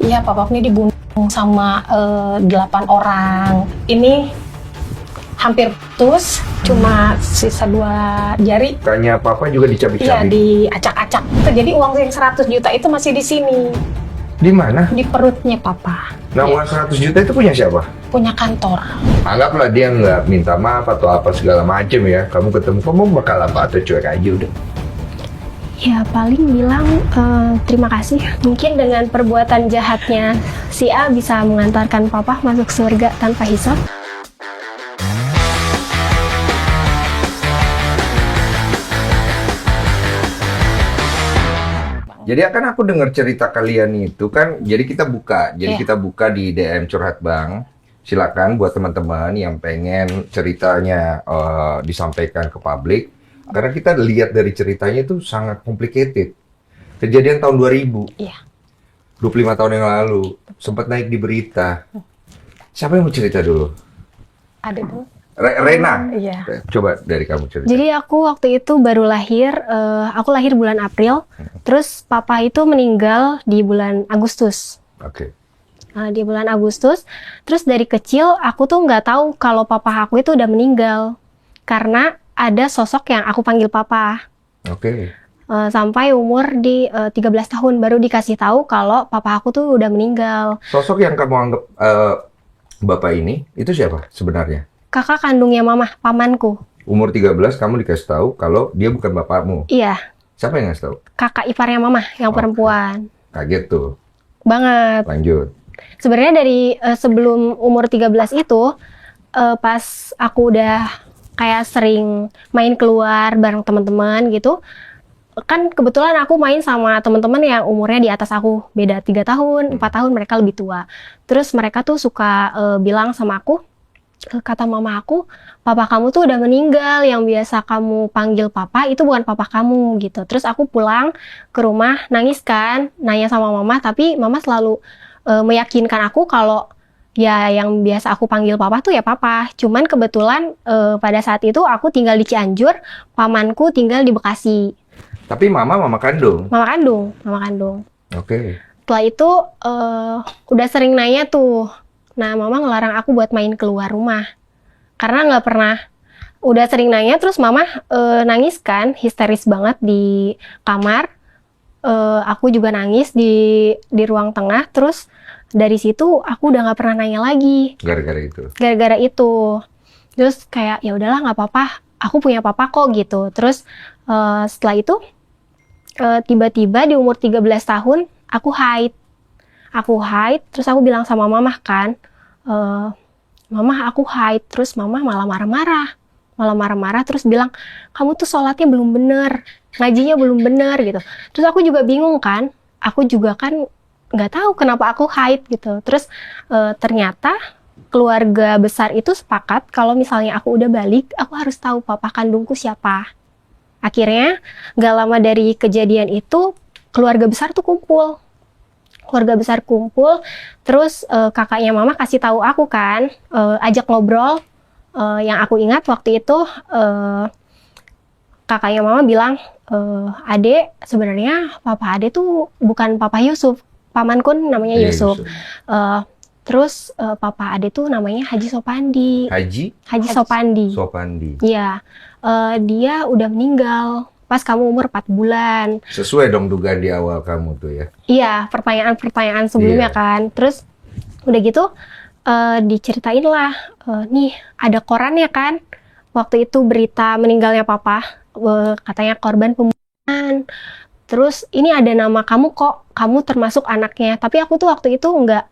Iya, papa aku ini dibunuh sama 8 orang. Ini hampir putus, cuma sisa 2 jari. Tanya papa juga Iya, dicabik-cabik. diacak-acak. Jadi uang yang 100 juta itu masih di sini. Di mana? Di perutnya papa. Nah, Iya, uang 100 juta itu punya siapa? punya kantor. Anggaplah dia nggak minta maaf atau apa segala macem ya. Kamu ketemu, kamu bakal apa atau cuek aja udah. Ya paling bilang terima kasih. Mungkin dengan perbuatan jahatnya si A bisa mengantarkan papa masuk surga tanpa hisab. Jadi akan aku dengar cerita kalian itu kan, jadi kita buka. Jadi Iya. kita buka di DM Curhat Bang. Silakan buat teman-teman yang pengen ceritanya disampaikan ke publik. Karena kita lihat dari ceritanya itu sangat complicated. Kejadian tahun 2000, Iya. 25 tahun yang lalu, sempat naik di berita. Siapa yang mau cerita dulu? Ada dulu. Rena? Iya. Coba dari kamu cerita. Jadi aku waktu itu baru lahir, aku lahir bulan April, terus papa itu meninggal di bulan Agustus. Oke. Di bulan Agustus, terus dari kecil aku tuh nggak tahu kalau papa aku itu udah meninggal. Karena ada sosok yang aku panggil papa. Oke. Sampai umur di 13 tahun baru dikasih tahu kalau papa aku tuh udah meninggal. Sosok yang kamu anggap bapak ini, itu siapa sebenarnya? Kakak kandungnya mama, pamanku. Umur 13 kamu dikasih tahu kalau dia bukan bapakmu. Iya, Siapa yang ngasih tahu? kakak iparnya mama yang Oke. perempuan. Kaget tuh. Banget. Lanjut. Sebenarnya dari sebelum umur 13 itu, pas aku udah kayak sering main keluar bareng teman-teman gitu, kan kebetulan aku main sama teman-teman yang umurnya di atas aku, beda 3 tahun, 4 tahun, mereka lebih tua. Terus mereka tuh suka bilang sama aku, kata mama aku, papa kamu tuh udah meninggal, yang biasa kamu panggil papa itu bukan papa kamu gitu. Terus aku pulang ke rumah, nangis kan, nanya sama mama, tapi mama selalu meyakinkan aku kalau ya yang biasa aku panggil papa tuh ya papa. Cuman kebetulan pada saat itu aku tinggal di Cianjur, pamanku tinggal di Bekasi. Tapi mama kandung. Mama kandung, mama kandung. Oke. Setelah itu udah sering nanya tuh. Nah, mama ngelarang aku buat main keluar rumah. Karena nggak pernah. Udah sering nanya, terus mama nangis kan, histeris banget di kamar. Aku juga nangis di ruang tengah. Terus dari situ aku udah nggak pernah nanya lagi. Gara-gara itu. Gara-gara itu. Terus kayak ya udahlah nggak apa-apa. Aku punya papa kok gitu. Terus setelah itu tiba-tiba di umur 13 tahun aku haid. Terus aku bilang sama mama kan, mama aku haid. Terus mama malah marah-marah, terus bilang, kamu tuh sholatnya belum bener, ngajinya belum bener gitu. Terus aku juga bingung kan, aku juga kan nggak tahu kenapa aku haid gitu. Terus ternyata keluarga besar itu sepakat kalau misalnya aku udah balik, aku harus tahu papa kandungku siapa. Akhirnya nggak lama dari kejadian itu, keluarga besar tuh kumpul. Terus kakaknya mama kasih tahu aku kan, ajak ngobrol. Yang aku ingat waktu itu kakaknya mama bilang, Ade, sebenarnya papa Ade tuh bukan papa Yusuf, pamanku namanya Iya, Yusuf. Terus papa Ade tuh namanya Haji Sopandi. Haji Sopandi. Sopandi. Iya, dia udah meninggal pas kamu umur 4 bulan. Sesuai dong dugaan di awal kamu tuh ya. Iya, pertanyaan-pertanyaan sebelumnya Iya. kan. Terus udah gitu diceritain lah, nih ada korannya kan. Waktu itu berita meninggalnya papa, katanya korban pembunuhan. Terus ini ada nama kamu kok, kamu termasuk anaknya. Tapi aku tuh waktu itu nggak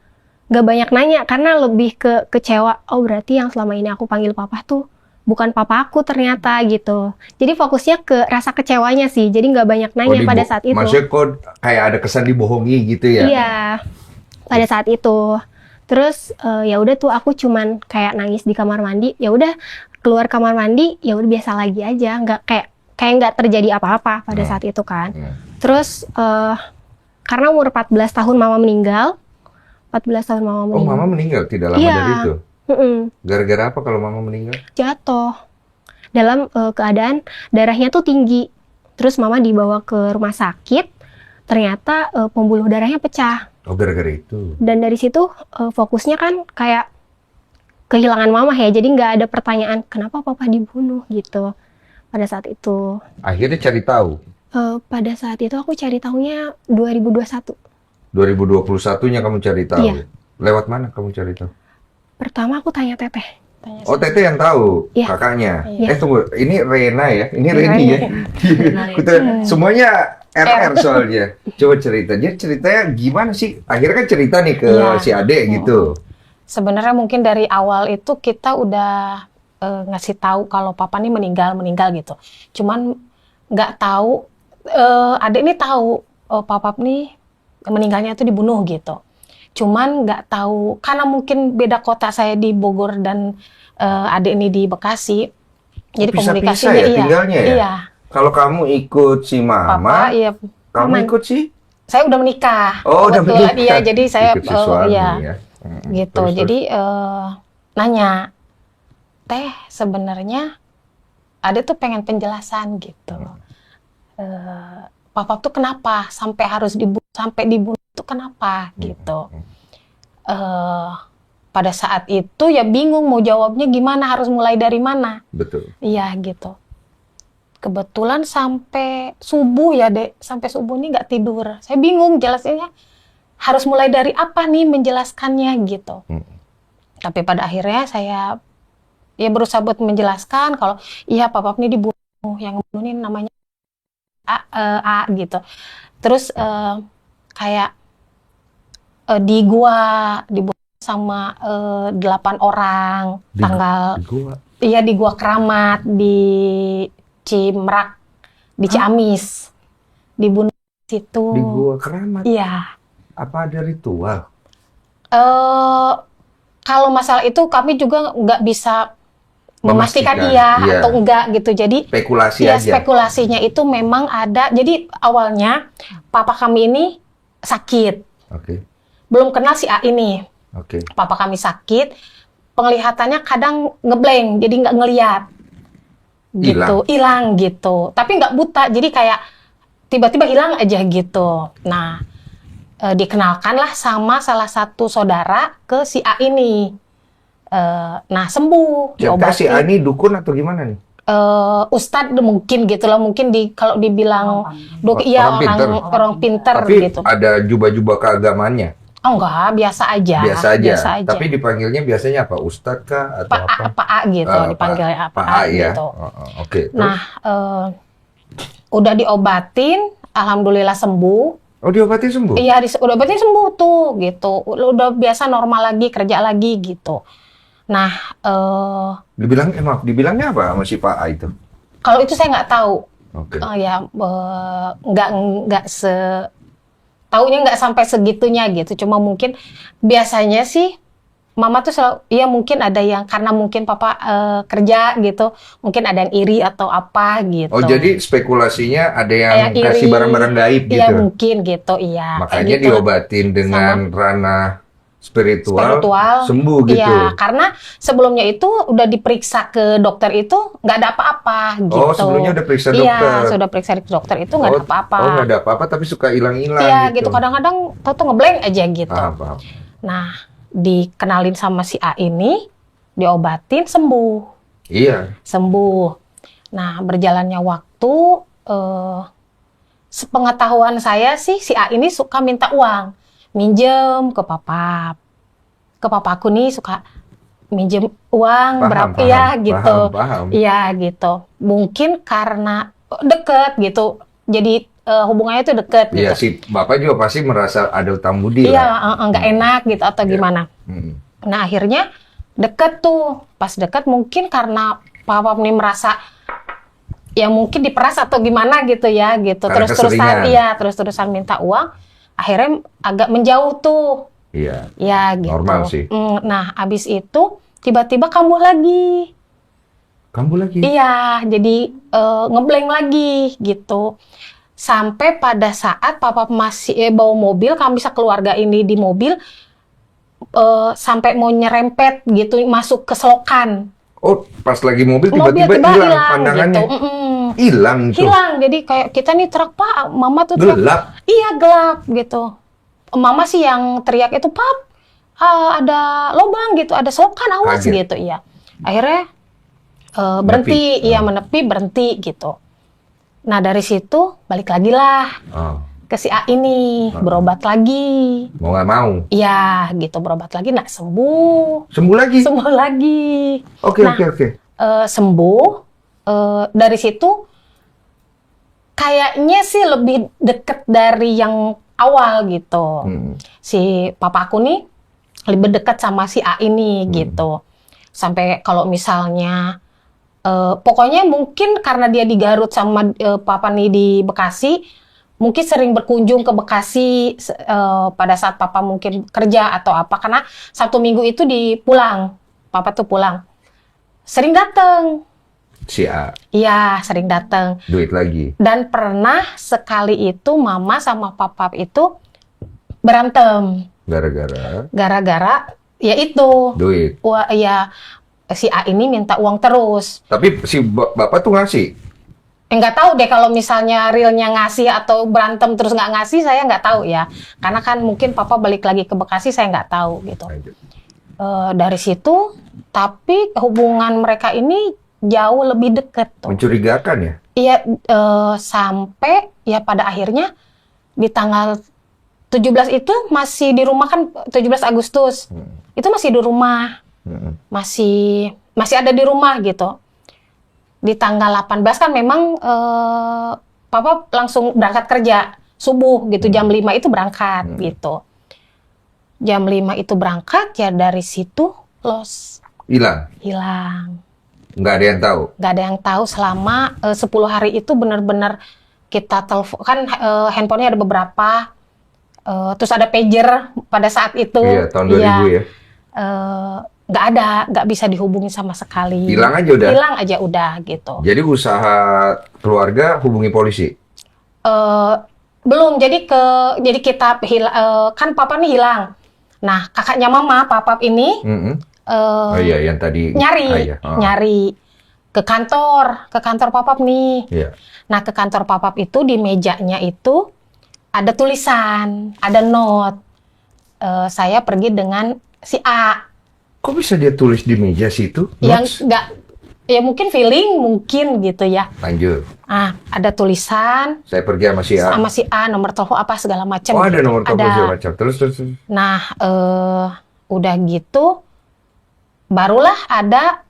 banyak nanya karena lebih ke kecewa. Oh berarti yang selama ini aku panggil papa tuh bukan papa aku ternyata gitu. Jadi fokusnya ke rasa kecewanya sih. Jadi nggak banyak nanya pada saat itu. Maksudnya kok kayak ada kesan dibohongi gitu ya? Iya, pada saat itu. Terus ya udah tuh aku cuman kayak nangis di kamar mandi. Ya udah keluar kamar mandi, ya udah biasa lagi aja. Nggak kayak nggak terjadi apa-apa pada saat itu kan. Terus karena umur 14 tahun mama meninggal. 14 tahun mama Oh, meninggal. mama meninggal tidak lama Iya. dari itu? Mm-mm. Gara-gara apa kalau mama meninggal? Jatuh dalam keadaan darahnya tuh tinggi. Terus mama dibawa ke rumah sakit, ternyata pembuluh darahnya pecah. Oh, gara-gara itu. Dan dari situ fokusnya kan kayak kehilangan mama ya, jadi nggak ada pertanyaan kenapa papa dibunuh gitu pada saat itu. Akhirnya cari tahu. Pada saat itu aku cari tahunya 2021. 2021-nya kamu cari tahu. Iya. Lewat mana kamu cari tahu? Pertama aku tanya teteh. Oh, Tete yang tahu, Iya. kakaknya. Iya. Tunggu, ini Rena ya? Ini Reni ya? Semuanya RR soalnya. Coba cerita. Dia ceritanya gimana sih? Akhirnya kan cerita nih ke Iya. si adek gitu. Sebenarnya mungkin dari awal itu kita udah ngasih tahu kalau papa nih meninggal gitu. Cuman nggak tahu, adek ini tahu papa nih meninggalnya itu dibunuh gitu. Cuman nggak tahu karena mungkin beda kota, saya di Bogor dan adek ini di Bekasi. Jadi Pisah-pisah komunikasinya ya tinggalnya ya? Iya. Kalau kamu ikut si Papa, mama, iya. kamu Paman. ikut si? Saya udah menikah. Oh, udah Kebetulan, menikah. Iya, jadi saya Ikut si suami iya. ya. Gitu. Terus, Jadi nanya, teh sebenarnya ada tuh pengen penjelasan gitu. Papa tuh kenapa sampai harus dibunuh tuh kenapa gitu. Pada saat itu ya bingung mau jawabnya gimana, harus mulai dari mana. Betul. Iya gitu. Kebetulan sampai subuh ya dek, sampai subuh nih nggak tidur. Saya bingung jelasinnya harus mulai dari apa nih menjelaskannya gitu. Tapi pada akhirnya saya ya berusaha buat menjelaskan kalau iya papa ini dibunuh, yang ngebunuh ini namanya A gitu. Terus kayak di gua dibunuh sama 8 orang tanggal Di gua. iya di Gua Keramat di Cimerak di Ciamis dibunuh di situ. Di gua Keramat. Iya. Apa ada ritual? Kalau masalah itu kami juga nggak bisa memastikan Memastikan, iya iya. atau enggak gitu. Jadi Spekulasi ya aja. spekulasinya itu memang ada. Jadi awalnya papa kami ini sakit. Oke. Belum kenal si A ini. Oke. Papa kami sakit, penglihatannya kadang ngeblank, jadi nggak ngeliat. Gitu, hilang gitu. Tapi nggak buta, jadi kayak tiba-tiba hilang aja gitu. Nah, dikenalkanlah sama salah satu saudara ke si A ini. Nah, sembuh, Siapa si diobatin. Ani dukun atau gimana nih? Ustadz mungkin gitu lah, mungkin kalau dibilang iya Orang pinter. orang pinter Tapi gitu. ada jubah-jubah keagamannya. Oh enggak, biasa aja. Biasa aja. Biasa aja. Tapi dipanggilnya biasanya apa? Ustadz kah atau apa? Pak A gitu, dipanggilnya Pak Pak A A ya. gitu. Oke. Terus? Nah, udah diobatin, alhamdulillah sembuh. Oh, diobatin sembuh? Iya, udah obatin sembuh tuh, gitu. Udah biasa normal lagi, kerja lagi gitu. Nah, Dibilangnya apa sama si Pak A itu? kalau itu saya nggak tahu. Oke. Nggak taunya nggak sampai segitunya gitu. Cuma mungkin biasanya sih Mama tuh selalu, iya mungkin ada yang karena mungkin papa kerja gitu, mungkin ada yang iri atau apa gitu. Oh, jadi spekulasinya ada yang Kayak kasih iri. barang-barang gaib gitu? Iya mungkin gitu, iya. Makanya Kayak gitu. diobatin dengan ranah spiritual, sembuh gitu? Iya, karena sebelumnya itu udah diperiksa ke dokter itu nggak ada apa-apa gitu. Oh, sebelumnya udah periksa dokter? Iya, sudah periksa ke dokter itu nggak ada apa-apa. Oh, nggak ada apa-apa tapi suka hilang-hilang Iya gitu? gitu, kadang-kadang tau-tau ngeblank aja gitu. Paham. Nah, dikenalin sama si A ini, diobatin, sembuh. Iya. Sembuh. Nah, berjalannya waktu, sepengetahuan saya sih, si A ini suka minta uang. Minjem ke papa. Ke papaku nih suka minjem uang, berapa ya gitu. Paham. Iya gitu. Mungkin karena deket gitu. Jadi hubungannya tuh deket gitu. Iya, si bapak juga pasti merasa ada utang budi Iya, lah. nggak enak gitu atau Iya. gimana. Nah, akhirnya deket tuh. Pas deket mungkin karena papa ini merasa ya mungkin diperas atau gimana gitu ya gitu. Karena keseringan. Terus-terusan minta uang. Akhirnya agak menjauh tuh. Iya. Ya gitu. Normal sih. Nah, abis itu tiba-tiba kambuh lagi. Kambuh lagi? Iya, jadi ngeblank lagi gitu. Sampai pada saat papa masih bawa mobil, kami sekeluarga ini di mobil, sampai mau nyerempet gitu, masuk ke selokan. Oh, pas lagi mobil Mobil tiba-tiba tiba hilang hilang pandangannya. gitu. Hilang tuh. Hilang, jadi kayak kita nih teriak, Pak, Mama tuh teriak. Gelap. Iya, gelap gitu. Mama sih yang teriak itu, Pap, ada lubang gitu, ada selokan, awas Kaget. gitu. Iya. Akhirnya berhenti, iya menepi, berhenti gitu. Nah dari situ balik lagi lah Oh, ke si A ini, berobat lagi. mau nggak mau. Iya gitu, berobat lagi, nah sembuh. Sembuh lagi. Sembuh lagi. Oke, Nah, oke. sembuh, dari situ kayaknya sih lebih deket dari yang awal gitu. Si papa aku nih lebih dekat sama si A ini gitu. Sampai kalau misalnya pokoknya mungkin karena dia di Garut sama papa nih di Bekasi, mungkin sering berkunjung ke Bekasi pada saat papa mungkin kerja atau apa, karena Sabtu Minggu itu pulang, papa tuh pulang. Sering dateng. Si A, Iya, sering dateng. duit lagi. Dan pernah sekali itu mama sama papa itu berantem. Gara-gara Gara-gara ya itu. duit. Wah, ya si A ini minta uang terus. Tapi si bapak tuh ngasih. Nggak tahu deh kalau misalnya realnya ngasih atau berantem terus nggak ngasih, saya nggak tahu ya. Karena kan mungkin papa balik lagi ke Bekasi, saya nggak tahu gitu. Dari situ, tapi hubungan mereka ini jauh lebih deket tuh. Mencurigakan ya? Iya, sampai ya pada akhirnya di tanggal 17 itu masih di rumah kan, 17 Agustus. Itu masih di rumah. Masih ada di rumah gitu. Di tanggal 18 kan memang papa langsung berangkat kerja subuh gitu, jam 5 itu berangkat gitu. Jam 5 itu berangkat, ya dari situ los. Hilang. Nggak ada yang tahu? Nggak ada yang tahu selama 10 hari itu benar-benar kita telepon. Kan handphonenya ada beberapa, terus ada pager pada saat itu. Iya, tahun 2000 ya? Nggak ada, nggak bisa dihubungi sama sekali. Hilang aja udah? Hilang aja udah gitu. Jadi usaha keluarga hubungi polisi? Belum, jadi kita kan papa nih hilang. Nah, kakaknya mama, papa ini Oh iya, yang tadi nyari ke kantor papap nih. Iya. Nah, ke kantor papap itu di mejanya itu ada tulisan, ada note. Saya pergi dengan si A. Kok bisa dia tulis di meja situ? Yang nggak, ya mungkin feeling, mungkin gitu ya. Lanjut. Ada tulisan. Saya pergi sama si A. Sama si A, nomor telepon apa segala macam. Oh, ada nomor telepon Ada. segala macam. Terus. Nah, udah gitu, barulah ada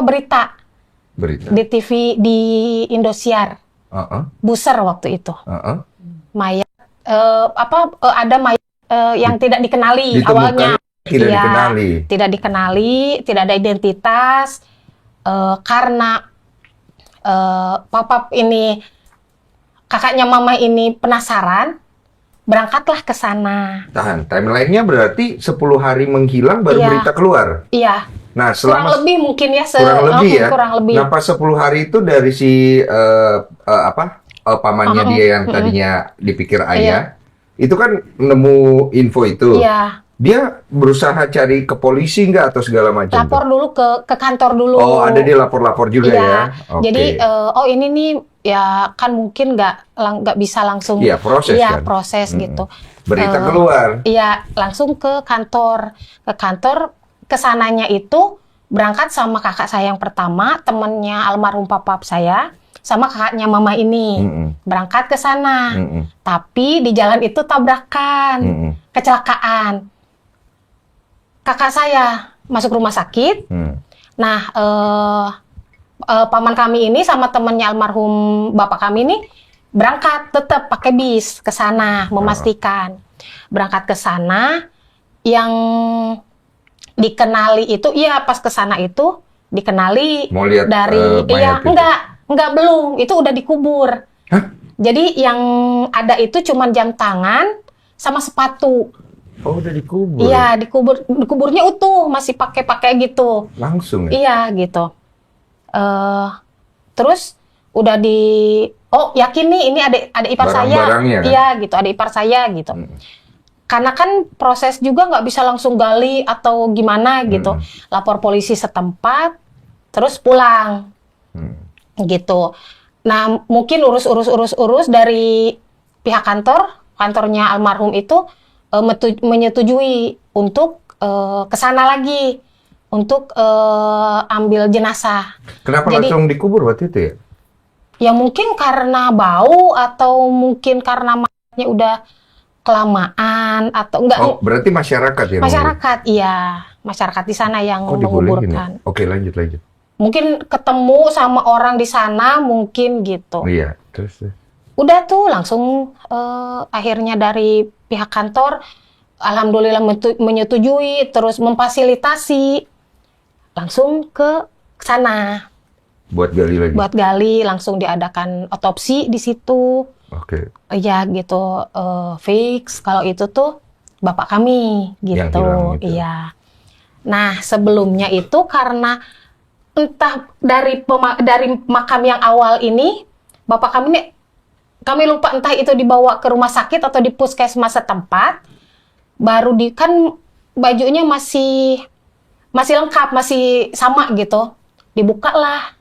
berita di TV di Indosiar, Buser waktu itu. Mayat ada mayat yang tidak dikenali Ditemukan, awalnya. tidak Iya, dikenali. Tidak dikenali, tidak ada identitas. Karena papap ini, kakaknya mama ini penasaran, berangkatlah ke sana. Tahan, timeline-nya berarti 10 hari menghilang baru Iya. berita keluar. Iya. Nah, Kurang lebih mungkin ya. kurang lebih ya. Kurang lebih. Nah, pas 10 hari itu dari si pamannya dia yang tadinya dipikir ayah, itu kan nemu info itu. Iya. Dia berusaha cari ke polisi nggak atau segala macam? Lapor tuh? dulu ke kantor dulu. Oh, ada dia lapor-lapor juga Iya. ya. Oke. Jadi ini nih ya kan mungkin nggak bisa langsung. Iya, proses Iya, kan. proses gitu. Berita keluar. Iya, langsung ke kantor. Kesananya itu berangkat sama kakak saya yang pertama, temennya almarhum papap saya, sama kakaknya mama ini. Berangkat ke sana. Tapi di jalan itu tabrakan, kecelakaan. Kakak saya masuk rumah sakit. Nah, paman kami ini sama temannya almarhum bapak kami ini berangkat tetap pakai bis ke sana, memastikan. Berangkat ke sana, yang dikenali itu, iya pas ke sana itu dikenali Mau lihat, dari, mayat itu? enggak belum, itu udah dikubur. Hah? Jadi yang ada itu cuma jam tangan sama sepatu. Oh, udah dikubur. Iya, dikuburnya utuh, masih pakai gitu. Langsung ya? Iya, gitu. Terus udah yakin nih ini ada ipar saya. Barang-barangnya kan? Iya, gitu, ada ipar saya gitu. karena kan proses juga nggak bisa langsung gali atau gimana gitu. Lapor polisi setempat, terus pulang. Gitu. Nah, mungkin urus dari pihak kantornya almarhum itu menyetujui untuk ke sana lagi untuk ambil jenazah. Kenapa Jadi, langsung dikubur waktu itu ya? ya mungkin karena bau atau mungkin karena mayatnya udah kelamaan atau enggak. Oh, berarti masyarakat yang Masyarakat, iya. Masyarakat di sana yang dibolehin ya? menguburkan. Oke, lanjut. Mungkin ketemu sama orang di sana, mungkin gitu. Iya, terus. Udah tuh langsung akhirnya dari pihak kantor, alhamdulillah menyetujui, terus memfasilitasi, langsung ke sana. Buat gali lagi. Buat gali, langsung diadakan otopsi di situ. Oke. Ya gitu, fix kalau itu tuh bapak kami gitu. Yang hilang itu. Iya. Nah, sebelumnya itu karena entah dari makam yang awal ini, bapak kami nih, kami lupa entah itu dibawa ke rumah sakit atau di puskesmas setempat, baru kan bajunya masih lengkap, masih sama gitu. Dibukalah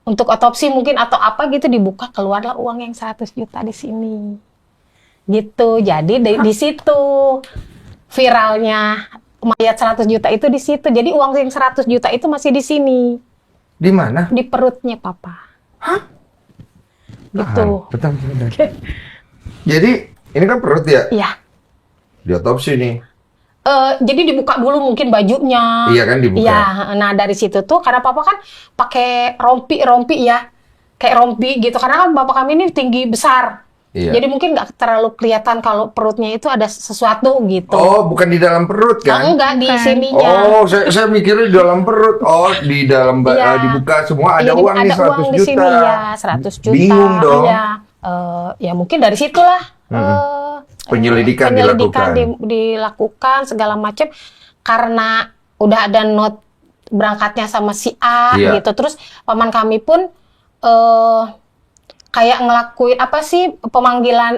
untuk otopsi mungkin atau apa gitu, dibuka, keluarlah uang yang 100 juta di sini. Gitu. Jadi di situ viralnya mayat 100 juta itu di situ. Jadi uang yang 100 juta itu masih di sini. Di mana? Di perutnya papa. Hah? Gitu. Bentar. Jadi, ini kan perut ya? Iya. Diotopsi nih. Jadi dibuka dulu mungkin bajunya. Iya kan, dibuka. Iya. Nah, dari situ tuh karena papa kan pakai rompi ya. Kayak rompi gitu. Karena kan bapak kami ini tinggi besar. Iya. Jadi mungkin nggak terlalu kelihatan kalau perutnya itu ada sesuatu gitu. Oh, bukan di dalam perut kan? Enggak, di Bukan. sininya. Oh, saya mikirnya di dalam perut. Oh, di dalam Iya. Dibuka semua ada Iya, uang nih ada 100 uang di juta. sini ya, 100 juta. Bingung dong. Iya. Ya mungkin dari situlah Penyelidikan dilakukan segala macam karena udah ada note berangkatnya sama si A Iya. gitu. Terus paman kami pun kayak ngelakuin apa sih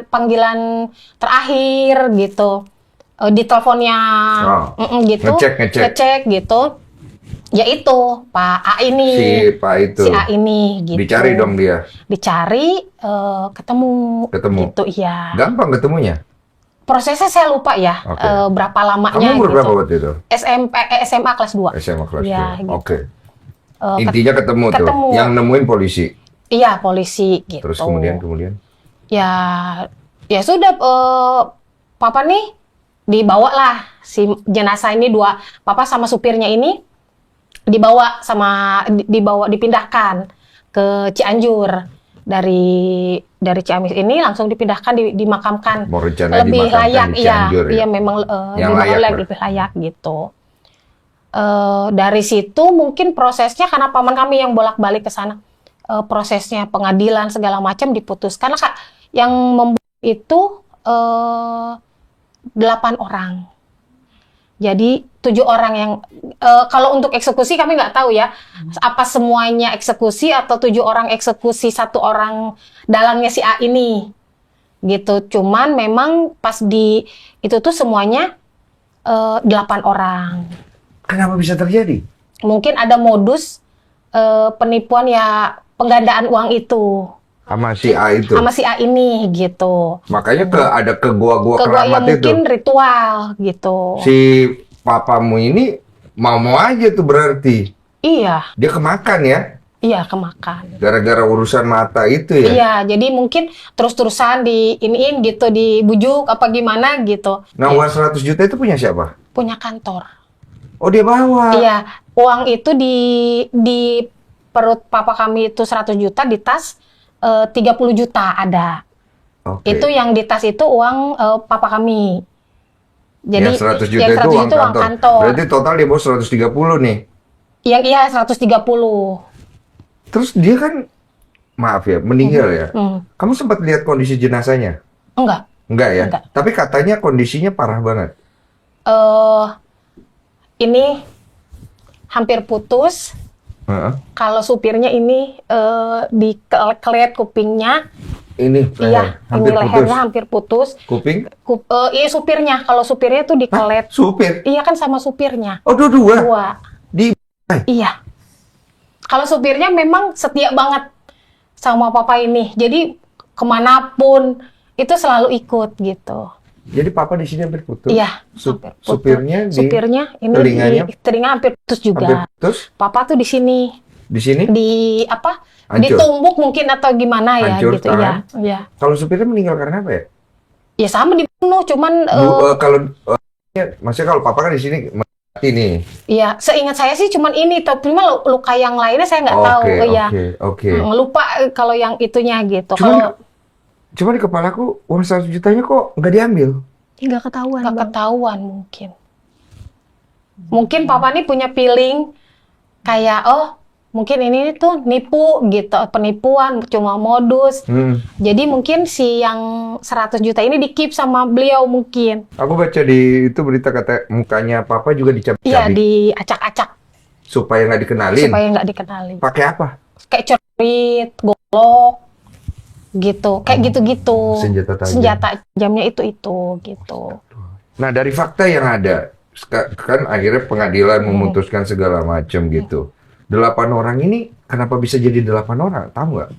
panggilan terakhir gitu. Di teleponnya gitu. Ngecek gitu. Ya itu Pak A ini. Si Pak itu. Si A ini gitu. Dicari dong dia. Dicari ketemu. Gitu iya. Gampang ketemunya. Prosesnya saya lupa ya. Oke. Berapa lamanya Kamu umur gitu. berapa waktu itu? SMA kelas 2. SMA kelas 2. Ya, gitu. Oke. Intinya ketemu tuh. ketemu. Yang nemuin polisi. Iya, polisi gitu. Terus kemudian? Ya sudah papa nih dibawa lah si jenazah ini papa sama supirnya ini dipindahkan ke Cianjur. Dari Ciamis ini langsung dipindahkan dimakamkan. Mau rencana lebih dimakamkan layak di Cianjur, ya? Iya memang Yang layak, lebih layak gitu. Dari situ mungkin prosesnya karena paman kami yang bolak-balik ke sana, prosesnya pengadilan segala macam diputuskan Kak, yang membuat itu 8 orang. Jadi 7 orang yang kalau untuk eksekusi kami nggak tahu ya, apa semuanya eksekusi atau 7 orang eksekusi 1 orang dalangnya si A ini gitu. Cuman memang pas itu tuh semuanya 8 orang. Kenapa bisa terjadi? Mungkin ada modus penipuan ya, penggandaan uang itu. Sama si A itu? Sama si A ini gitu. Makanya ada ke gua-gua keramat itu. Mungkin ritual gitu. Si papamu ini mau aja tuh berarti. Iya. Dia kemakan ya? Iya, kemakan. Gara-gara urusan mata itu ya? Iya, jadi mungkin terus-terusan diiniin gitu, dibujuk apa gimana gitu. Nah, uang 100 juta itu punya siapa? Punya kantor. Oh, dia bawa? Iya, uang itu di perut papa kami itu 100 juta, di tas 30 juta ada. Oke. Itu yang di tas itu uang papa kami. Jadi yang 100 juta yang 100 itu uang kantor. Berarti total dia bawa 130 nih? Yang iya 130. Terus dia kan, maaf ya, meninggal ya? Hmm. Kamu sempat lihat kondisi jenazahnya? Enggak. Enggak ya? Enggak. Tapi katanya kondisinya parah banget. Ini hampir putus. Heeh. Kalau supirnya ini dikelet kupingnya, ini Iya, hampir ini putus. lehernya hampir putus. Kuping? Iya supirnya, kalau supirnya tuh dikelet. Supir? Iya kan sama supirnya. Oh, dua-dua? Dua. Di Iya. Kalau supirnya memang setia banget sama papa ini. Jadi kemanapun itu selalu ikut gitu. Jadi papa di sini hampir putus. Iya. Hampir putus. Supirnya di Supirnya ini telinganya? di telinga hampir putus juga. hampir putus. Papa tuh di sini, Di sini di apa? hancur. Ditumbuk mungkin atau gimana ya Hancur gitu. Iya. tangan. Iya. Kalau supirnya meninggal karena apa ya? Ya sama dibunuh, cuman Kalau maksudnya kalau papa kan di sini mati nih. iya, seingat saya sih cuman ini, tapi mah luka yang lainnya saya nggak tahu. Iya. Oke. Lupa kalau yang itunya gitu. Cuman- Kalau Cuma di kepalaku uang 100 jutanya kok nggak diambil? Nggak ketahuan, nggak Bang. ketahuan mungkin. Mungkin papa nih punya feeling kayak mungkin ini tuh nipu gitu, penipuan, cuma modus. Jadi mungkin si yang 100 juta ini di-keep sama beliau mungkin. Aku baca di itu berita kata mukanya papa juga Iya, dicabik-cabik diacak-acak supaya nggak dikenalin. supaya nggak dikenali. Pakai apa? Kayak cerit, golok, gitu. Kayak gitu-gitu. Senjata tajam. Senjata tajamnya itu gitu. Nah, dari fakta yang ada, kan akhirnya pengadilan memutuskan segala macam gitu. 8 orang ini kenapa bisa jadi 8 orang? Tahu nggak?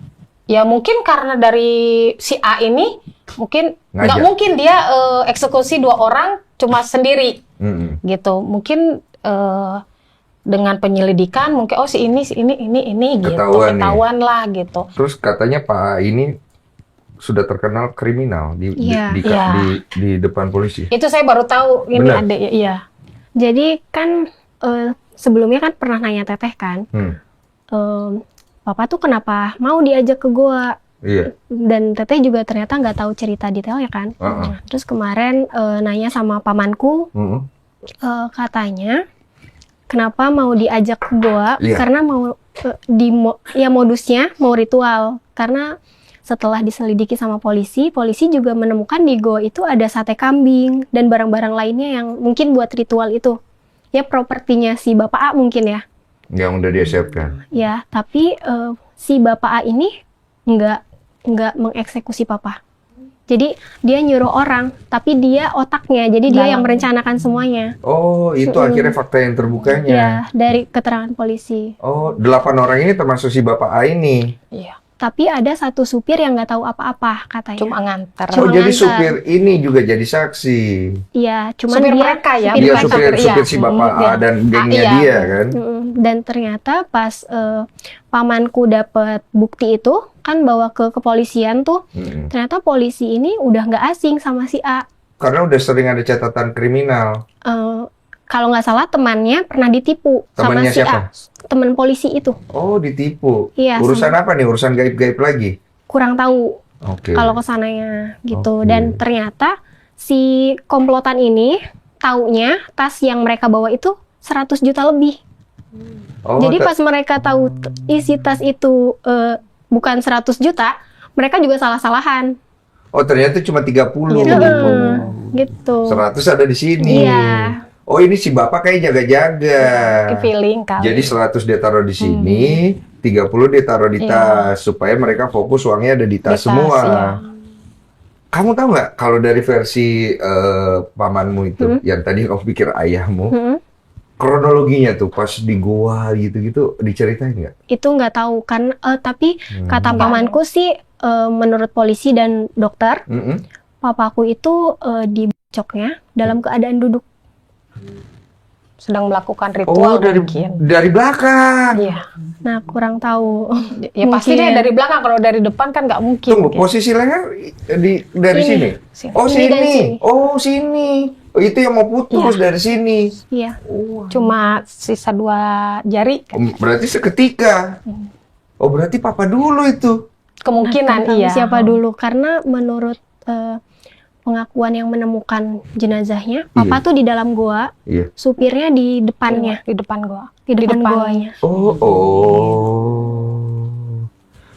Ya mungkin karena dari si A ini mungkin nggak Ngajak. mungkin dia eksekusi 2 orang cuma sendiri gitu. Mungkin dengan penyelidikan mungkin si ini gitu. Ketahuan nih. Ketahuan lah gitu. Terus katanya Pak A ini sudah terkenal kriminal Iya. di depan polisi. Itu saya baru tahu ini Benar. ada ya. Iya. Jadi kan sebelumnya kan pernah nanya Teteh kan, Papa tuh kenapa mau diajak ke goa? Iya. Dan Teteh juga ternyata nggak tahu cerita detailnya kan. Terus kemarin nanya sama pamanku, katanya kenapa mau diajak ke goa? Iya. Karena mau modusnya mau ritual. Karena setelah diselidiki sama polisi juga menemukan di goa itu ada sate kambing dan barang-barang lainnya yang mungkin buat ritual itu. Ya propertinya si Bapak A mungkin ya. Yang udah disiapkan. Ya, tapi si Bapak A ini nggak mengeksekusi Papa. Jadi dia nyuruh orang, tapi dia otaknya. Jadi dia yang merencanakan semuanya. Oh, itu akhirnya fakta yang terbukanya. Ya, dari keterangan polisi. Oh, 8 orang ini termasuk si Bapak A ini. Iya. Tapi ada satu supir yang nggak tahu apa-apa katanya. Cuma nganter. Cuma Oh, jadi ngantar. supir ini juga jadi saksi. Iya, cuman Supir dia mereka ya, Dia bukan supir iya. si Bapak A Iya. dan gengnya iya. dia kan. Dan ternyata pas pamanku dapat bukti itu kan bawa ke kepolisian tuh, ternyata polisi ini udah nggak asing sama si A. Karena udah sering ada catatan kriminal. Kalau nggak salah temannya pernah ditipu Temannya sama si siapa? A, teman polisi itu. Oh, ditipu. Iya, Urusan apa nih? Urusan gaib-gaib lagi? Kurang tahu Oke. kalau kesananya gitu. Oke. Dan ternyata si komplotan ini taunya tas yang mereka bawa itu 100 juta lebih. Oh, Jadi pas mereka tahu isi tas itu bukan 100 juta, mereka juga salah-salahan. oh ternyata cuma 30. Iya, Gitu. 100 ada di sini. Iya. Oh, ini si Bapak kayak jaga-jaga. Feeling kali. Jadi 100 dia taruh di sini, 30 dia taruh di tas supaya mereka fokus uangnya ada di tas Di tas, semua. iya. Kamu tahu nggak kalau dari versi pamanmu itu, yang tadi kamu pikir ayahmu, kronologinya tuh pas di goa gitu-gitu diceritain nggak? Itu nggak tahu kan, tapi kata pamanku sih menurut polisi dan dokter, papaku itu dibacoknya dalam keadaan duduk. Sedang melakukan Oh, ritual mungkin. dari belakang. Iya. Nah, kurang tahu. Ya pasti Mungkin. deh dari belakang, kalau dari depan kan nggak mungkin. Tunggu, gitu. posisi leher dari Sini. sini. Sini. Oh, Sini dan sini. sini. Oh, sini. Oh, itu yang mau putus dari sini. Iya. Cuma sisa 2 jari. Berarti seketika. Oh, berarti papa dulu itu. Kemungkinan Nggak tahu iya. siapa dulu, karena menurut pengakuan yang menemukan jenazahnya, papa tuh di dalam goa, Iya. supirnya di depannya, Di depan gua. di depan depan. goanya.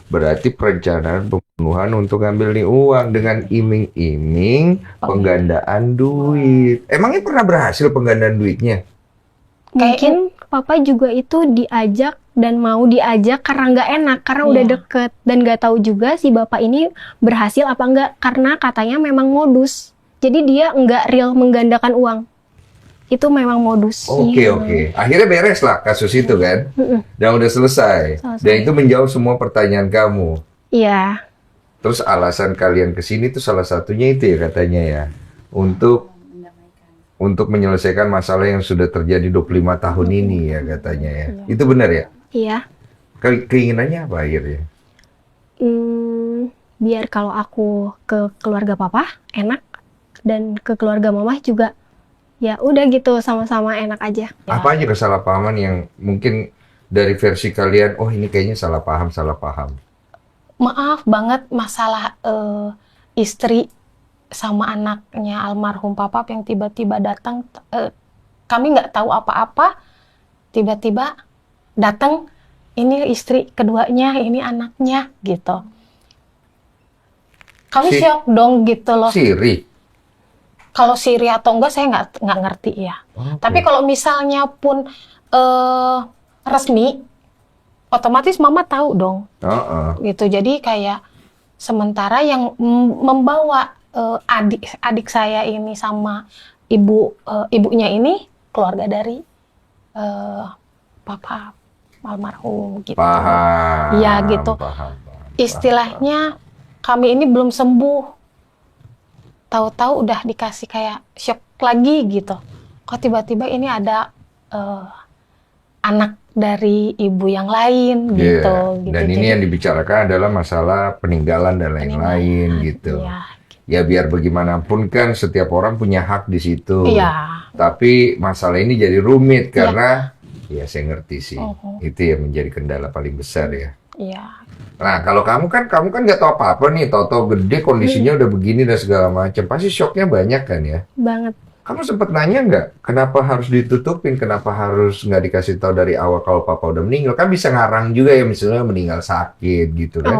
Berarti perencanaan pembunuhan untuk ngambil nih uang dengan iming-iming penggandaan duit. Emangnya pernah berhasil penggandaan duitnya? Mungkin papa juga itu diajak dan mau diajak karena nggak enak, karena udah Iya. deket. Dan nggak tahu juga si bapak ini berhasil apa enggak, karena katanya memang modus. Jadi dia nggak real menggandakan uang. Itu memang modus. Oke, oke. Akhirnya beres lah kasus itu kan? Mm-mm. Dan udah selesai. Selesai. Dan itu menjawab semua pertanyaan kamu. Iya, Terus alasan kalian kesini tuh salah satunya itu ya katanya ya. Untuk menyelesaikan masalah yang sudah terjadi 25 tahun ini ya katanya ya. Itu benar ya? iya. Keinginannya apa akhirnya? Biar kalau aku ke keluarga papa enak, dan ke keluarga mama juga ya udah gitu, sama-sama enak aja. Apa aja kesalahpahaman yang mungkin dari versi kalian, oh ini kayaknya salah paham. Maaf banget masalah istri sama anaknya almarhum papa yang tiba-tiba datang, kami nggak tahu apa-apa, tiba-tiba datang, ini istri keduanya, ini anaknya gitu. Kami syok dong gitu loh. Siri. Kalau siri atau enggak saya nggak ngerti ya. Oke. Tapi kalau misalnya pun resmi, otomatis mama tahu dong. Gitu. Jadi kayak sementara yang membawa adik saya ini sama ibunya ini keluarga dari papa almarhum gitu. Paham. Iya gitu. Paham. Istilahnya kami ini belum sembuh. Tahu-tahu udah dikasih kayak shock lagi gitu. Kok tiba-tiba ini ada anak dari ibu yang lain gitu. Iya. Dan ini yang dibicarakan adalah masalah peninggalan dan lain-lain gitu. Iya. Ya biar bagaimanapun kan setiap orang punya hak di situ. Iya. Tapi masalah ini jadi rumit karena ya saya ngerti sih. Itu yang menjadi kendala paling besar ya. Iya. Nah, kalau kamu kan nggak tahu apa-apa nih, tahu-tahu gede kondisinya udah begini dan segala macam. Pasti shocknya banyak kan ya? Banget. Kamu sempat nanya nggak, kenapa harus ditutupin, kenapa harus nggak dikasih tahu dari awal kalau papa udah meninggal? Kan bisa ngarang juga ya, misalnya meninggal sakit gitu kan?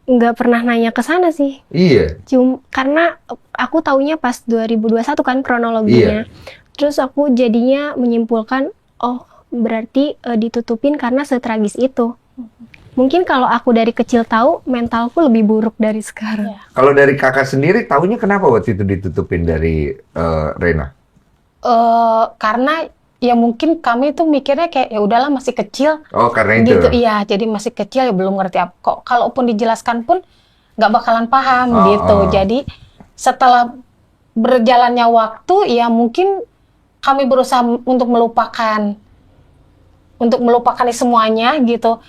Nggak pernah nanya ke sana sih. Iya. Karena aku taunya pas 2021 kan kronologinya. Terus aku jadinya menyimpulkan, oh berarti ditutupin karena setragis itu. Mungkin kalau aku dari kecil tahu, mentalku lebih buruk dari sekarang. Kalau dari kakak sendiri, taunya kenapa waktu itu ditutupin dari Rena? Karena ya mungkin kami tuh mikirnya kayak ya udahlah masih kecil. Oh, karena itu. Gitu, iya. Jadi masih kecil ya belum ngerti apa. Kok kalaupun dijelaskan pun nggak bakalan paham gitu. Jadi setelah berjalannya waktu, ya mungkin kami berusaha untuk melupakan semuanya gitu.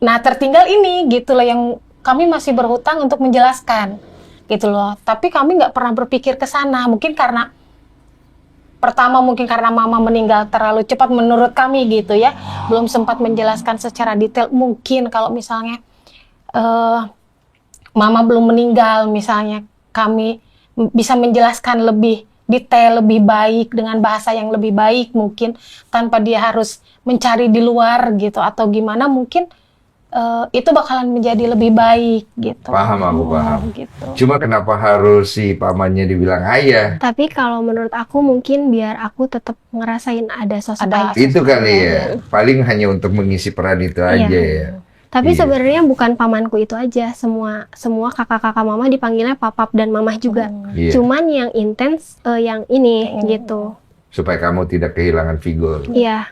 Nah, tertinggal ini gitu loh yang kami masih berhutang untuk menjelaskan gitu loh. Tapi kami nggak pernah berpikir ke sana. Mungkin karena mama meninggal terlalu cepat menurut kami gitu ya. Belum sempat menjelaskan secara detail. Mungkin kalau misalnya mama belum meninggal misalnya, kami bisa menjelaskan lebih detail, lebih baik, dengan bahasa yang lebih baik mungkin, tanpa dia harus mencari di luar gitu atau gimana, mungkin itu bakalan menjadi lebih baik gitu. Paham, aku paham. Gitu. Cuma kenapa harus si pamannya dibilang ayah? Tapi kalau menurut aku mungkin biar aku tetap ngerasain ada sosok ayah. Itu kali ya. Paling hanya untuk mengisi peran itu aja ya. Tapi sebenarnya bukan pamanku itu aja, semua kakak-kakak mama dipanggilnya papap dan mamah juga. Cuman yang intens yang ini gitu. Supaya kamu tidak kehilangan figur. Iya.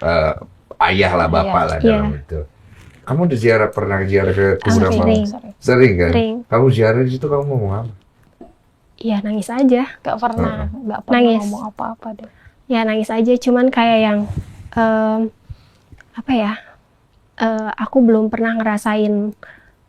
Ayah lah, bapak lah dalam itu. Kamu udah pernah ziarah ke beberapa? Sering kan? Sering. Kamu ziarah di situ kamu ngomong apa? Iya, nangis aja. Gak pernah Nangis. ngomong apa-apa deh. Ya nangis aja, cuman kayak yang apa ya? Aku belum pernah ngerasain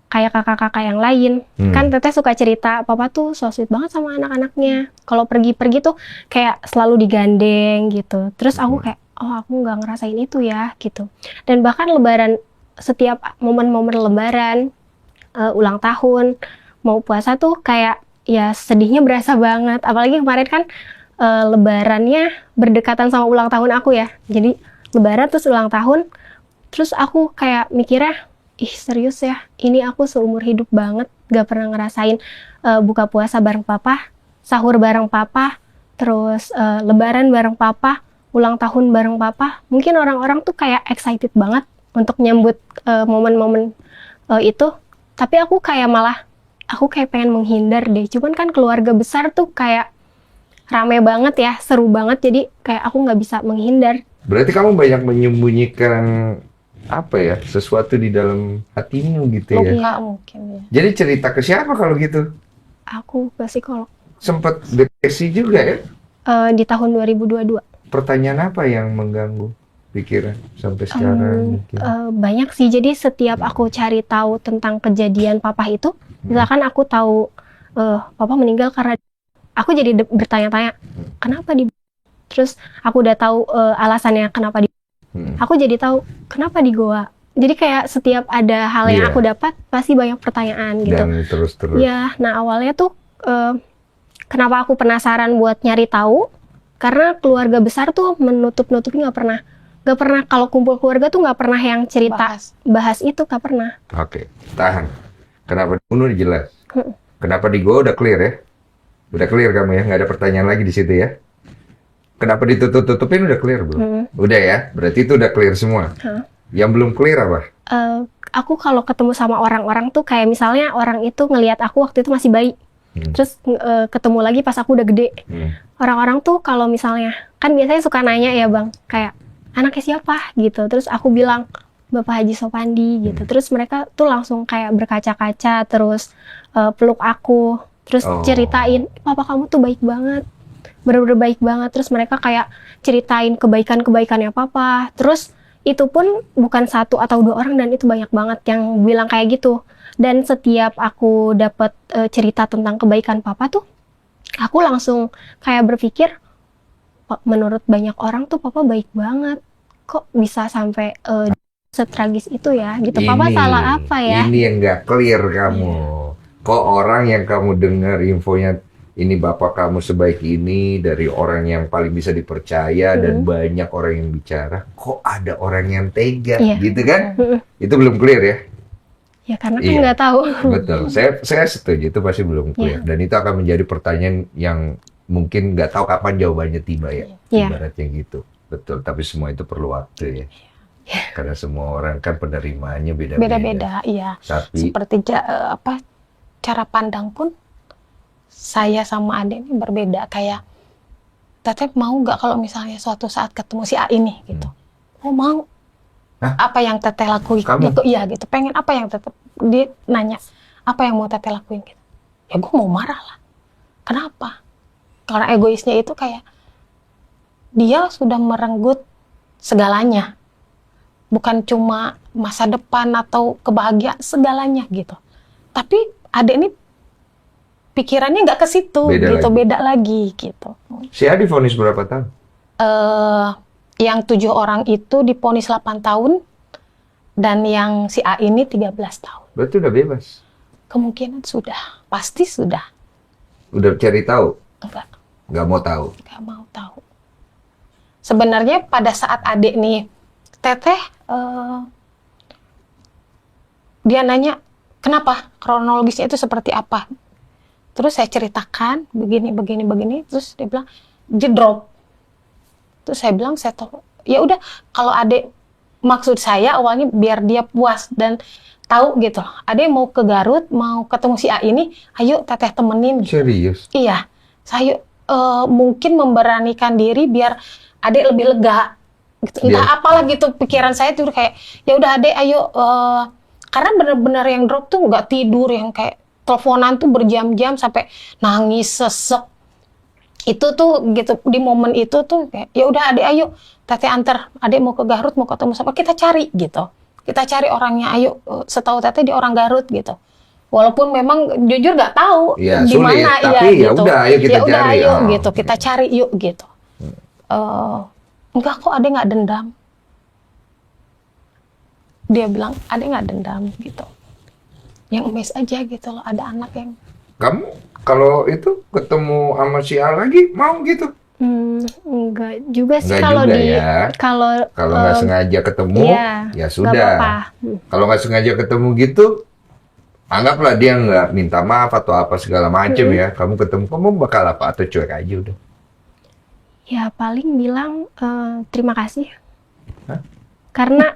kayak kakak-kakak yang lain. Kan Teteh suka cerita, papa tuh so sweet banget sama anak-anaknya. Kalau pergi-pergi tuh kayak selalu digandeng gitu. Terus aku kayak, oh aku nggak ngerasain itu ya gitu. Dan bahkan lebaran, setiap momen-momen lebaran, ulang tahun, mau puasa tuh kayak ya sedihnya berasa banget. Apalagi kemarin kan lebarannya berdekatan sama ulang tahun aku ya. Jadi lebaran terus ulang tahun. Terus aku kayak mikirnya, ih serius ya, ini aku seumur hidup banget gak pernah ngerasain buka puasa bareng papa, sahur bareng papa, terus lebaran bareng papa, ulang tahun bareng papa, mungkin orang-orang tuh kayak excited banget untuk nyambut momen-momen itu. Tapi aku kayak aku kayak pengen menghindar deh. Cuman kan keluarga besar tuh kayak rame banget ya, seru banget. Jadi kayak aku nggak bisa menghindar. Berarti kamu banyak menyembunyikan apa ya, sesuatu di dalam hatimu gitu ya. Luka mungkin ya. Jadi cerita ke siapa kalau gitu? Aku ke psikolog Sempat depresi juga ya? di tahun 2022. Pertanyaan apa yang mengganggu pikiran sampai sekarang mungkin? Banyak sih. Jadi setiap aku cari tahu tentang kejadian papa itu, misalkan aku tahu papa meninggal karena aku jadi bertanya-tanya, kenapa di terus aku udah tahu alasannya kenapa di aku jadi tahu kenapa di goa. Jadi kayak setiap ada hal yang Iya. aku dapat pasti banyak pertanyaan gitu. Dan terus-terus. Ya, nah awalnya tuh kenapa aku penasaran buat nyari tahu? Karena keluarga besar tuh menutup-nutupi, nggak pernah kalau kumpul keluarga tuh nggak pernah yang cerita bahas itu, nggak pernah. Oke, tahan. Kenapa dibunuh jelas. Kenapa di gua udah clear ya? Udah clear kamu ya, nggak ada pertanyaan lagi di situ ya. Kenapa ditutup-tutupin udah clear belum? Udah ya, berarti itu udah clear semua. Yang belum clear apa? Aku kalau ketemu sama orang-orang tuh kayak misalnya orang itu ngelihat aku waktu itu masih bayi. Terus ketemu lagi pas aku udah gede. Orang-orang tuh kalau misalnya, kan biasanya suka nanya ya bang, kayak anaknya siapa gitu. Terus aku bilang Bapak Haji Sopandi gitu. Terus mereka tuh langsung kayak berkaca-kaca, terus peluk aku, terus ceritain, papa kamu tuh baik banget, bener-bener baik banget. Terus mereka kayak ceritain kebaikan-kebaikannya papa. Terus itu pun bukan satu atau dua orang, dan itu banyak banget yang bilang kayak gitu. Dan setiap aku dapat cerita tentang kebaikan papa tuh, aku langsung kayak berpikir, menurut banyak orang tuh papa baik banget. Kok bisa sampai setragis itu ya? Gitu. Papa salah apa ya? Ini yang nggak clear kamu. Kok orang yang kamu dengar infonya, ini bapak kamu sebaik ini dari orang yang paling bisa dipercaya dan banyak orang yang bicara, kok ada orang yang tega, gitu kan? Itu belum clear ya? Ya karena kan nggak tahu. Betul, saya setuju, itu pasti belum clear. Dan itu akan menjadi pertanyaan yang mungkin nggak tahu kapan jawabannya tiba ya, ibaratnya gitu. Betul, tapi semua itu perlu waktu ya. Karena semua orang kan penerimaannya beda-beda. Beda-beda, iya. Seperti cara pandang pun saya sama adik ini berbeda. Kayak Teteh mau nggak kalau misalnya suatu saat ketemu si A ini gitu? Oh mau. Hah? Apa yang Teteh lakuin? Gitu, iya gitu. Pengen apa yang Teteh, dia nanya apa yang mau Teteh lakuin gitu? Ya gue mau marah lah. Kenapa? Karena egoisnya itu kayak dia sudah merenggut segalanya. Bukan cuma masa depan atau kebahagiaan, segalanya gitu. Tapi adik ini pikirannya nggak ke situ, beda lagi gitu. Si A divonis berapa tahun? Yang 7 orang itu divonis 8 tahun, dan yang si A ini 13 tahun. Berarti udah bebas? Kemungkinan sudah, pasti sudah. Udah cari tahu? Enggak. Nggak mau tahu? Nggak mau tahu. Sebenarnya pada saat adik nih, Teteh, dia nanya, kenapa? Kronologisnya itu seperti apa? Terus saya ceritakan, begini, terus dia bilang, jedrop. Terus saya bilang, ya udah, kalau adik, maksud saya awalnya biar dia puas dan tahu gitu. Adik mau ke Garut, mau ketemu si A ini, ayo Teteh temenin. Serius? Iya, saya mungkin memberanikan diri biar adik lebih lega. Gitu. Entah apalah gitu, pikiran saya tuh kayak, ya udah adik, ayo. Karena benar-benar yang drop tuh nggak tidur, yang kayak teleponan tuh berjam-jam sampai nangis, sesek. Itu tuh gitu, di momen itu tuh kayak, ya udah adik ayo Teteh antar, adik mau ke Garut, mau ketemu sama, kita cari gitu. Kita cari orangnya, ayo, setahu Teteh di orang Garut gitu. Walaupun memang jujur nggak tahu di mana, tapi ya gitu. udah ayo kita cari. Ayo gitu, kita cari yuk gitu. Enggak kok, adik nggak dendam. Dia bilang adik nggak dendam gitu. Yang emes aja gitu loh, ada anak yang. Kamu kalau itu ketemu sama si A lagi mau gitu? Enggak juga sih, Enggak kalau juga di ya. Kalau nggak sengaja ketemu, ya sudah. Kalau nggak sengaja ketemu gitu, anggaplah dia nggak minta maaf atau apa segala macem ya. Kamu ketemu, kamu bakal apa? Atau cuek aja udah? Ya paling bilang terima kasih. Hah? Karena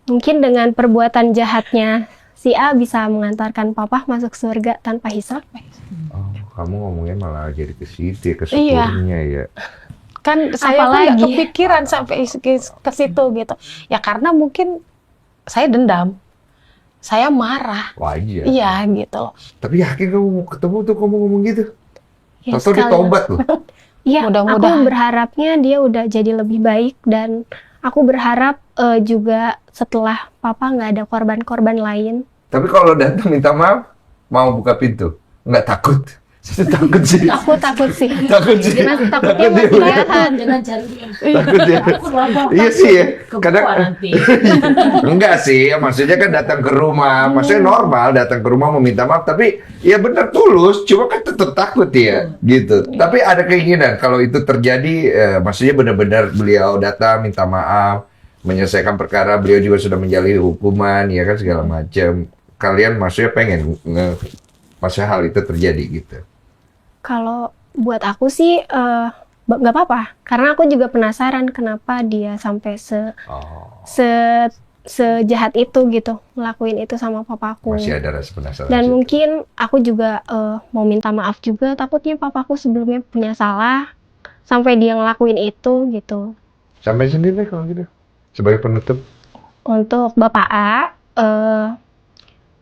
mungkin dengan perbuatan jahatnya si A bisa mengantarkan papa masuk surga tanpa hisab. Oh, kamu ngomongnya malah jadi ke situ, ke Iya. syukurnya ya. Kan saya pun nggak Apalagi? kepikiran sampai ke situ gitu. Ya karena mungkin saya dendam, saya marah. Wajar. Iya gitu loh. Tapi yakin kamu mau ketemu tuh kamu ngomong gitu? Ya, Tahu dia sekali- tobat loh. Iya, aku Mudah-mudahan. berharapnya dia udah jadi lebih baik dan aku berharap juga setelah papa nggak ada korban-korban lain. Tapi kalau datang minta maaf, mau buka pintu? Nggak takut? Saya takut sih. Aku takut sih. Takut sih. Takutnya Takut dia. masih jahat. Jangan cari dia. Takut dia. Takut apa? Iya sih ya. Kebuka Kadang nanti. enggak sih, maksudnya kan datang ke rumah, maksudnya normal datang ke rumah meminta maaf, tapi ya benar tulus, cuma kan tetap takut ya, gitu. Tapi ada keinginan kalau itu terjadi, maksudnya benar-benar beliau datang minta maaf, menyelesaikan perkara, beliau juga sudah menjalani hukuman, ya kan segala macam. Kalian maksudnya pengen maksudnya hal itu terjadi gitu. Kalau buat aku sih nggak apa-apa, karena aku juga penasaran kenapa dia sampai Oh, sejahat itu gitu ngelakuin itu sama papaku. masih ada rasa penasaran. Dan situ. mungkin aku juga mau minta maaf juga, takutnya papaku sebelumnya punya salah sampai dia ngelakuin itu gitu. Sampai sendiri deh kalau gitu. Sebagai penutup. Untuk Bapak A,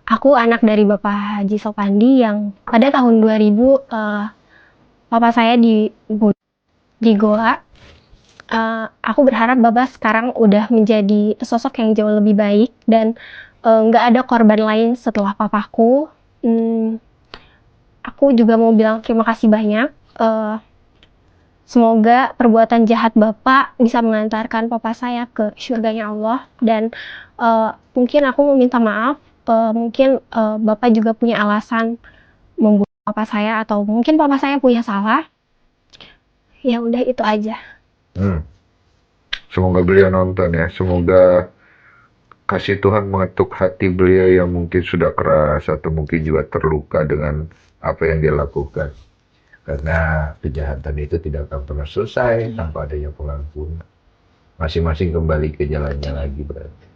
aku anak dari Bapak Haji Sopandi yang pada tahun 2000 papa saya di Goa. Aku berharap Bapak sekarang udah menjadi sosok yang jauh lebih baik dan nggak ada korban lain setelah papaku. Aku juga mau bilang terima kasih banyak. Semoga perbuatan jahat Bapak bisa mengantarkan papa saya ke surganya Allah dan mungkin aku mau minta maaf. Mungkin Bapak juga punya alasan membunuh papa saya atau mungkin papa saya punya salah. Ya udah itu aja. Semoga beliau nonton ya. Semoga kasih Tuhan mengetuk hati beliau yang mungkin sudah keras atau mungkin juga terluka dengan apa yang dia lakukan. Karena kejahatan itu tidak akan pernah selesai tanpa adanya pengampunan. Masing-masing kembali ke jalannya lagi berarti.